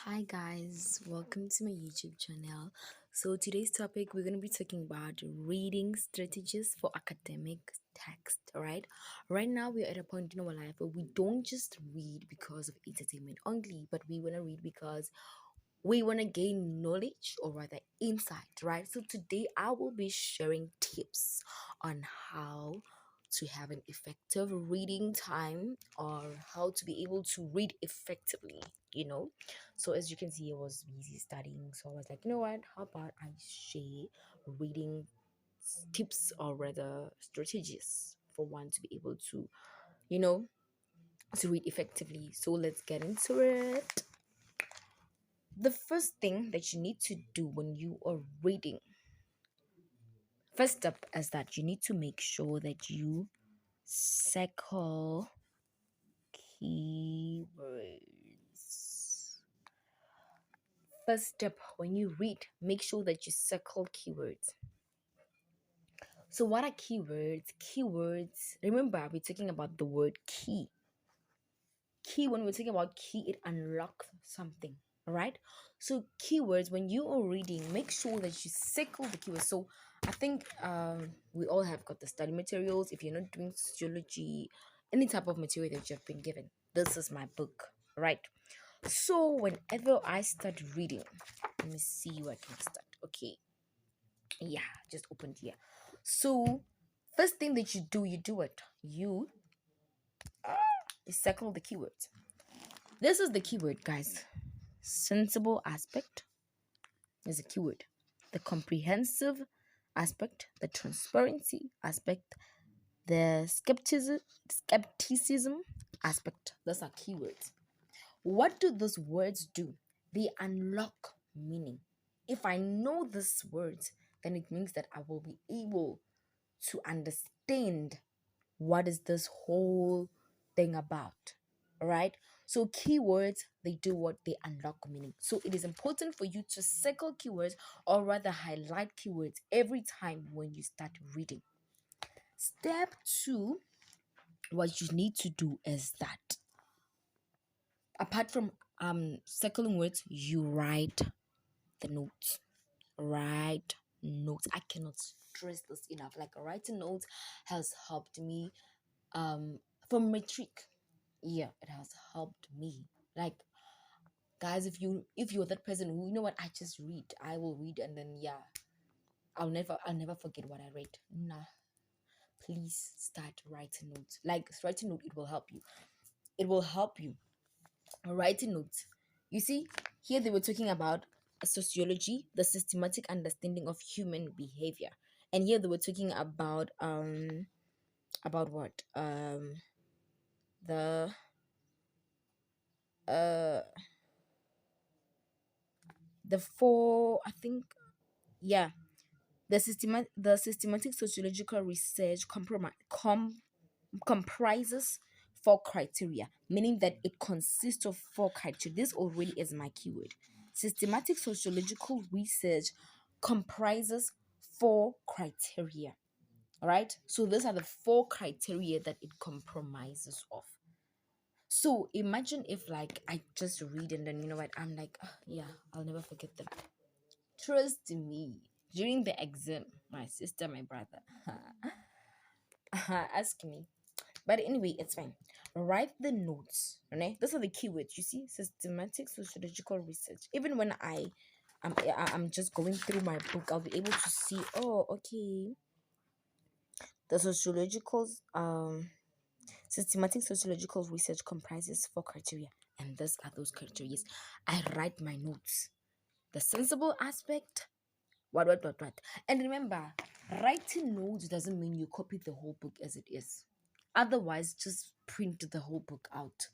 Hi guys, welcome to my YouTube channel. So today's topic we're going to be talking about reading strategies for academic text, all right? Right now we're at a point in our life where we don't just read because of entertainment only, but we want to read because we want to gain knowledge or rather insight, right? So today I will be sharing tips on how to have an effective reading time or how to be able to read effectively, you know. So as you can see, I was busy studying, so I was like, you know what, how about I share reading tips or rather strategies for one to be able to, you know, to read effectively. So let's get into it. The first thing that you need to do when you are reading, first step is that you need to make sure that you circle keywords. First step, when you read, make sure that you circle keywords. So what are keywords? Keywords, remember we're talking about the word key. Key, when we're talking about key, it unlocks something. All right. So keywords, when you are reading, make sure that you circle the keywords. So I think we all have got the study materials. If you're not doing sociology, any type of material that you've been given, this is my book, right? So whenever I start reading, let me see where I can start. Okay, yeah, just opened here. So first thing that you do it. You circle the keywords. This is the keyword, guys. Sensible aspect is a keyword. The comprehensive aspect, the transparency aspect, the skepticism aspect. Those are keywords. What do those words do? They unlock meaning. If I know these words, then it means that I will be able to understand what is this whole thing about. All right. So keywords, they do what? They unlock meaning. So it is important for you to circle keywords or rather highlight keywords every time when you start reading. Step two, what you need to do is that apart from circling words, you write the notes. Write notes. I cannot stress this enough. Like writing notes has helped me for metric. Yeah, it has helped me. Like guys, if you're that person who, you know what, I just read, I will read and then yeah, I'll never forget what I read. Nah, please start writing notes. Like writing note, it will help you. It will help you. Writing notes. You see, here they were talking about sociology, the systematic understanding of human behavior. And here they were talking about what? The uh the four, I think, yeah, the systematic sociological research comprises four criteria, meaning that it consists of four criteria. This already is my keyword. Systematic sociological research comprises four criteria. All right. So those are the four criteria that it compromises of. So imagine if like I just read and then you know what, I'm like, "Ah, yeah, I'll never forget them." Trust me, during the exam, my sister, my brother, ask me. But anyway, it's fine. Write the notes. Okay? Those are the keywords. You see, systematic sociological research. Even when I'm just going through my book, I'll be able to see. Oh, okay. The sociological systematic sociological research comprises four criteria, and these are those criteria. I write my notes. The sensible aspect, what. And remember, writing notes doesn't mean you copy the whole book as it is. Otherwise, just print the whole book out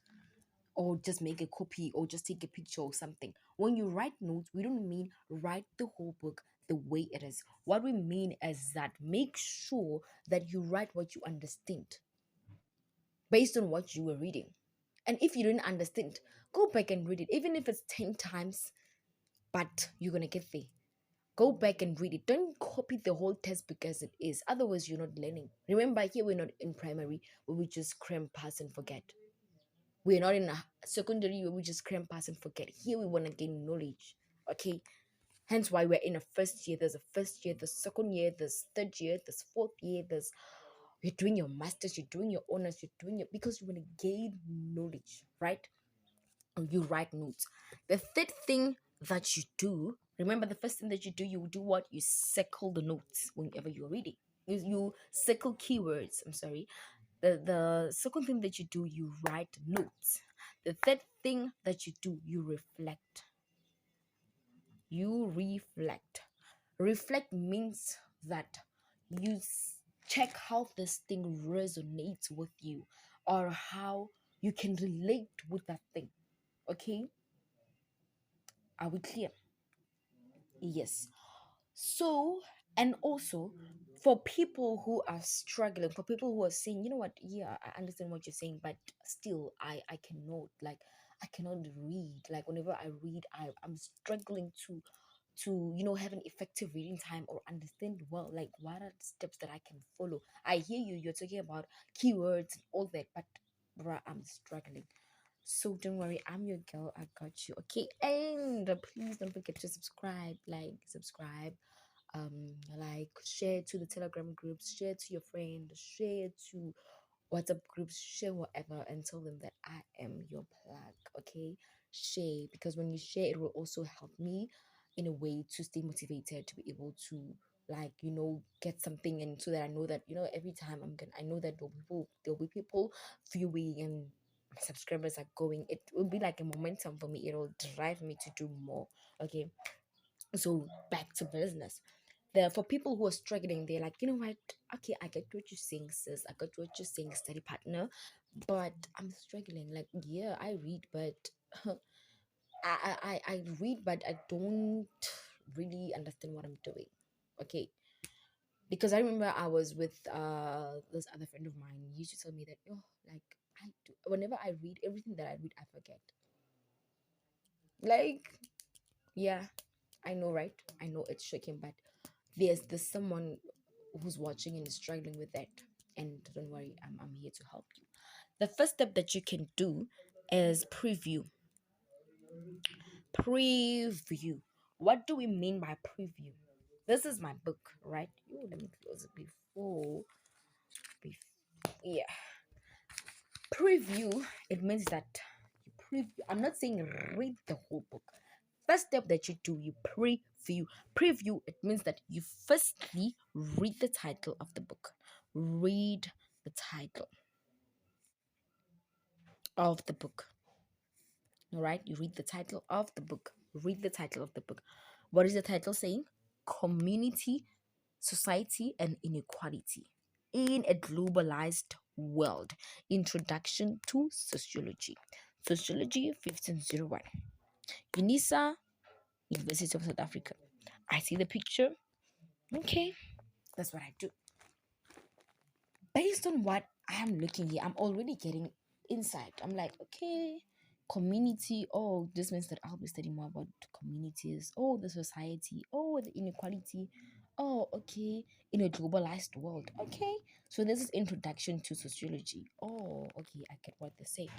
or just make a copy or just take a picture or something. When you write notes, we don't mean write the whole book the way it is. What we mean is that make sure that you write what you understand based on what you were reading. And if you didn't understand, go back and read it, even if it's 10 times, but you're going to get there. Go back and read it. Don't copy the whole textbook as it is. Otherwise, you're not learning. Remember, here we're not in primary where we just cram, pass, and forget. We're not in a secondary where we just cram pass and forget. Here we want to gain knowledge. Okay. Hence why we're in a first year. There's a first year, there's second year, there's third year, there's fourth year, there's you're doing your masters, you're doing your honors, you're doing your because you want to gain knowledge, right? Or you write notes. The third thing that you do, remember the first thing that you do what? You circle the notes whenever you're reading. You circle keywords. I'm sorry. The second thing that you do, you write notes. The third thing that you do, you reflect. You reflect. Reflect means that you check how this thing resonates with you or how you can relate with that thing. Okay? Are we clear? Yes. So, and also for people who are struggling, for people who are saying, you know what, yeah, I understand what you're saying, but still I cannot like I cannot read. Like whenever I read, I'm struggling to have an effective reading time or understand well like what are the steps that I can follow. I hear you're talking about keywords and all that, but bruh, I'm struggling. So don't worry, I'm your girl. I got you. Okay, and please don't forget to subscribe, subscribe, like share to the Telegram groups, share to your friend, share to WhatsApp groups, share whatever, and tell them that I am your plug. Okay, share because when you share, it will also help me in a way to stay motivated to be able to get something, and so that I know that every time I know that there'll be people viewing and subscribers are going. It will be like a momentum for me. It'll drive me to do more. Okay, so back to business. For people who are struggling, they're like, you know what? Okay, I get what you're saying, sis. I get what you're saying, study partner. But I'm struggling. Like, yeah, I read, but I read, but I don't really understand what I'm doing. Okay, because I remember I was with this other friend of mine. He used to tell me that like I do whenever I read everything that I read, I forget. Like, yeah, I know, right? I know it's shocking, but there's someone who's watching and is struggling with that. And don't worry, I'm here to help you. The first step that you can do is preview. Preview. What do we mean by preview? This is my book, right? Let me close it yeah. Preview, it means that you preview. I'm not saying read the whole book. First step that you do, you preview. Preview, it means that you firstly read the title of the book. Read the title of the book. All right, you read the title of the book. Read the title of the book. What is the title saying? Community, Society, and Inequality in a Globalized World. Introduction to Sociology. Sociology 1501. UNISA, University of South Africa. I see the picture. Okay, that's what I do. Based on what I am looking here, I'm already getting insight. I'm like, okay, community. Oh, this means that I'll be studying more about communities. Oh, the society. Oh, the inequality. Oh, okay, in a globalized world. Okay, so this is introduction to sociology. Oh, okay, I get what they say.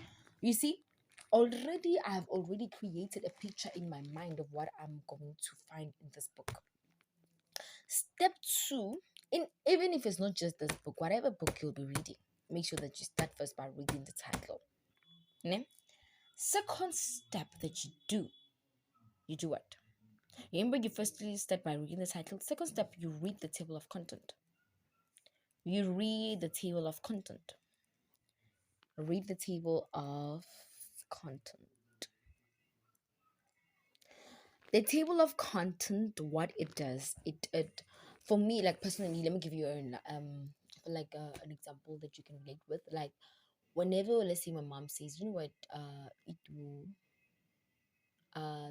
You see, already I've already created a picture in my mind of what I'm going to find in this book. Step two, even if it's not just this book, whatever book you'll be reading, make sure that you start first by reading the title. Ne? Second step that you do what? Remember, you firstly start by reading the title. Second step, you read the table of content. You read the table of content. Read the table of content. The table of content, what it does, it for me, like personally, let me give you an example that you can relate with. Like whenever, let's say, my mom says, you know what, it will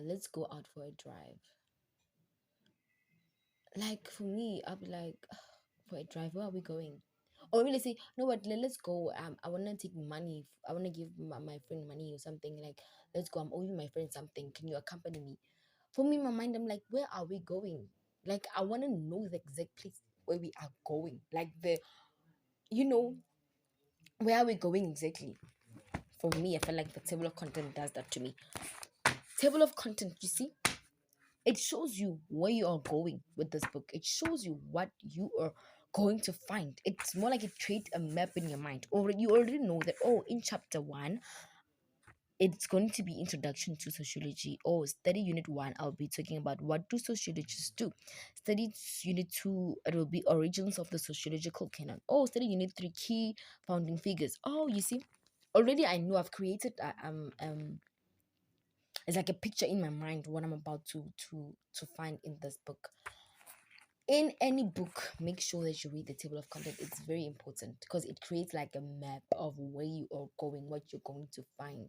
let's go out for a drive. Like for me, I'll be like, for a drive, where are we going? Or maybe let's say, no, what, let's go. I wanna take money. I wanna give my friend money or something. Like, let's go. I'm owing my friend something. Can you accompany me? For me, in my mind, I'm like, where are we going? Like, I wanna know the exact place where we are going. Like where are we going exactly? For me, I feel like the table of content does that to me. Table of content, you see, it shows you where you are going with this book. It shows you what you are going to find. It's more like it creates a map in your mind. Or you already know that, oh, in chapter one, it's going to be introduction to sociology. Or study unit one, I'll be talking about what do sociologists do. Study unit two, it will be origins of the sociological canon. Oh, study unit three, key founding figures. Oh, you see, already I know I've created it's like a picture in my mind what I'm about to find in this book. In any book, make sure that you read the table of content. It's very important because it creates like a map of where you are going, what you're going to find.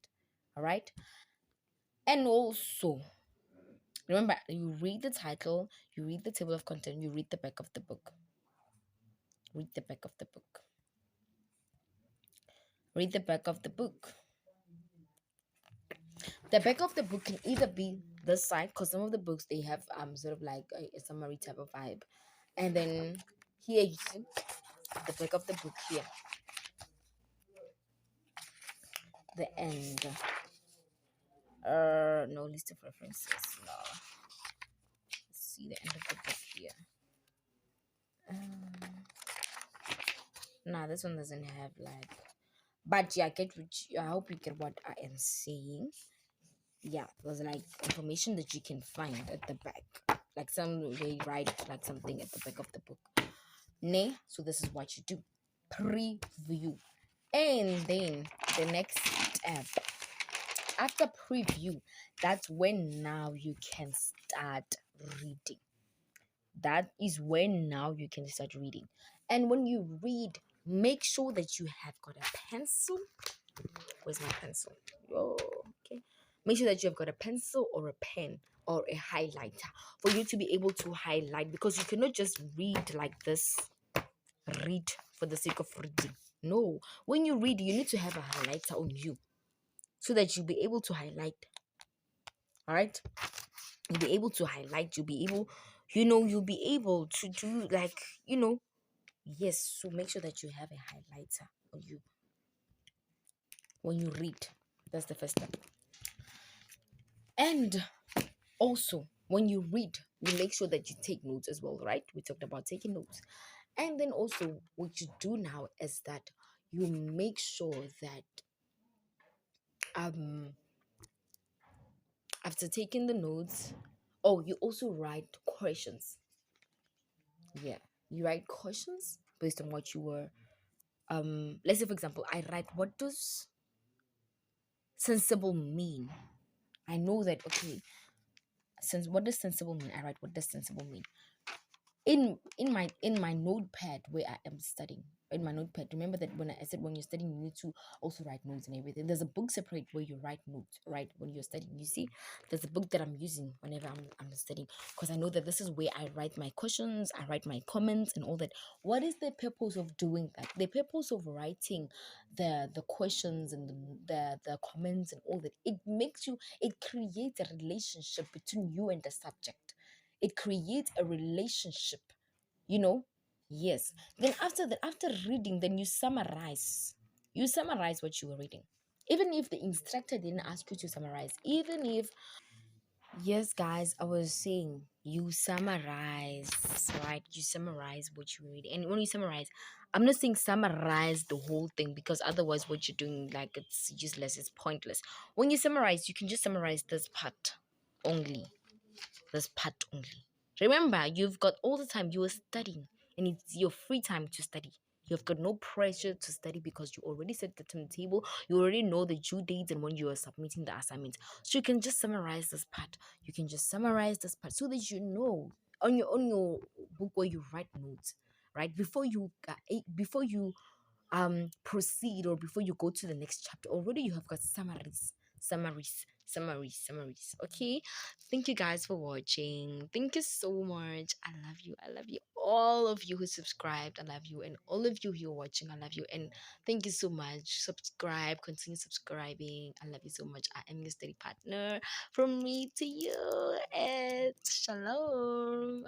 All right. And also, remember, you read the title, you read the table of content, you read the back of the book. Read the back of the book. Read the back of the book. The back of the book can either be this side, because some of the books they have sort of like a summary type of vibe, and then here you see the back of the book here, the end. No list of references. No, let's see the end of the book here. Nah, this one doesn't have like, but yeah, I hope you get what I am saying. Yeah, there's like information that you can find at the back, like some they write like something at the back of the book. Nay, so this is what you do: preview, and then the next step after preview, that's when now you can start reading. That is when now you can start reading. And when you read, make sure that you have got a pencil. Where's my pencil? Oh, okay. Make sure that you have got a pencil or a pen or a highlighter for you to be able to highlight, because you cannot just read like this. Read for the sake of reading. No. When you read, you need to have a highlighter on you so that you'll be able to highlight. All right? You'll be able to highlight. You'll be able, you'll be able to do like, yes. So make sure that you have a highlighter on you when you read. That's the first step. And also, when you read, you make sure that you take notes as well, right? We talked about taking notes. And then also, what you do now is that you make sure that after taking the notes, oh, you also write questions. Yeah, you write questions based on what you were. Let's say for example, I write, what does sensible mean? I know that, okay, since what does sensible mean? I write, what does sensible mean? In my notepad where I am studying, in my notepad, remember that when I said when you're studying you need to also write notes and everything. There's a book separate where you write notes, right? When you're studying, you see, there's a book that I'm using whenever I'm studying, because I know that this is where I write my questions, I write my comments and all that. What is the purpose of doing that? The purpose of writing the questions and the comments and all that, it creates a relationship between you and the subject. It creates a relationship, you know yes. Then after that, after reading, then you summarize what you were reading, even if the instructor didn't ask you to summarize. Even if, yes guys, I was saying, you summarize, right? You summarize what you read. And when you summarize, I'm not saying summarize the whole thing, because otherwise what you're doing, like, it's useless, it's pointless. When you summarize, you can just summarize this part only. This part only. Remember, you've got all the time. You are studying, and it's your free time to study. You've got no pressure to study because you already set the timetable. You already know the due dates and when you are submitting the assignments. So you can just summarize this part. You can just summarize this part so that you know on your book where you write notes, right? Before you proceed, or before you go to the next chapter, already you have got summaries. Okay, thank you guys for watching. Thank you so much. I love you, all of you who subscribed. I love you, and all of you who are watching, I love you, and thank you so much. Subscribe, continue subscribing. I love you so much. I am your study partner. From me to you, and shalom.